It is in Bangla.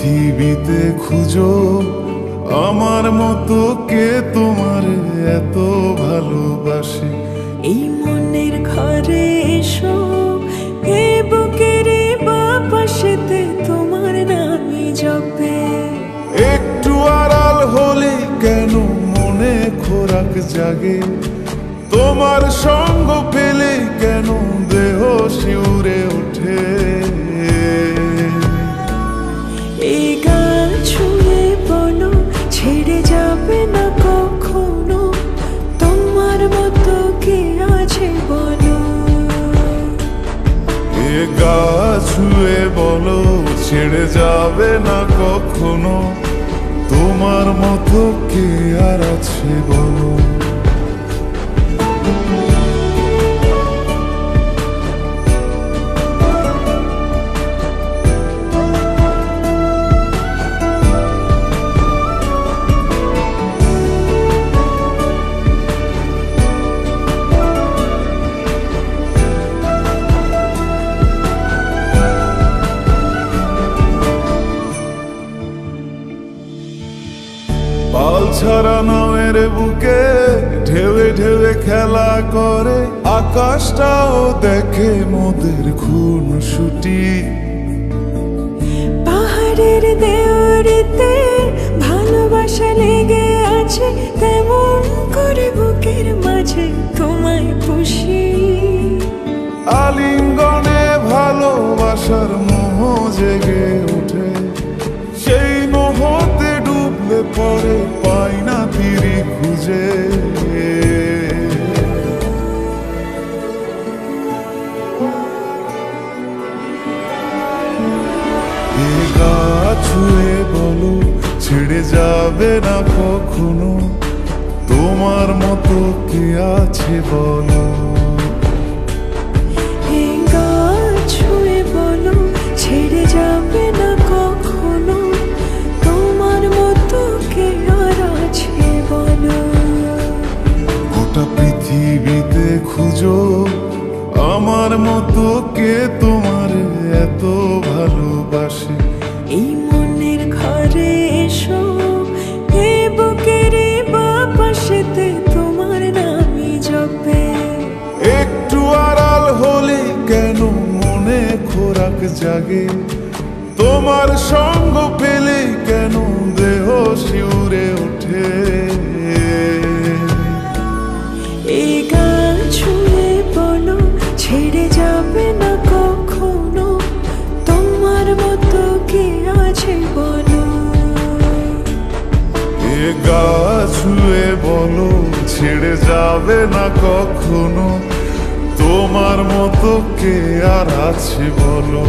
পৃথিবীতে খুঁজো আমার মতো কে তোমার এত ভালোবাসে। এই মনের ঘরে এসো, এই বুকের বাপাশেতে তোমার নামই জপে। একটু আড়াল হলে কেন মনে খোরাক জাগে, তোমার সঙ্গ পেলে কেন দেহ শিউরে ওঠে। এই গান ছুঁয়ে বলো ছেড়ে যাবে না কখনো, তোমার মতো কে আছে বলো। এ গা ছুঁয়ে বলো ছেড়ে যাবে না কখনো, তোমার মতো কে আর আছে বলো। পাল ছাড়া নামের বুকে ঢেউে ঢেউে খেলা করে, আকাশটাও দেখে মোদের খুনসুটি। পাহাড়ের দেওয়ারিতে ভালোবাসা লেগে আছে, তেমন করে বুকের মাঝে তোমায় পুষি। আলিঙ্গনে ভালোবাসার মোহ জেগে ওঠে, সেই মোহতে ডুবলে পরে পাই না তীরে খুঁজে। এ গা ছুঁয়ে বলো ছেড়ে যাবে না কখনো, তোমার মতো কে আছে বলো। এই গা ছুঁয়ে বলো ছেড়ে যাবে না কখনো, তোমার মতো কে আর আছে বলো। গোটা পৃথিবীতে খুঁজো আমার মতো কে তোমার এত ভালোবাসে। এই মনের ঘরে এসো, এই বুকের বাপাশেতে তোমার নামই জপে। একটু আড়াল হলে কেন মনে খোরাক জাগে, তোমার সঙ্গ পেলে কেন দেহ শিউরে ওঠে। এই গান ছুঁয়ে বলো ছেড়ে যাবে না কখনো, তোমার মতো কে আছে বলো। এ গা ছুঁয়ে বলো ছেড়ে যাবে না কখনো, তোমার মতো কে আর আছে বলো।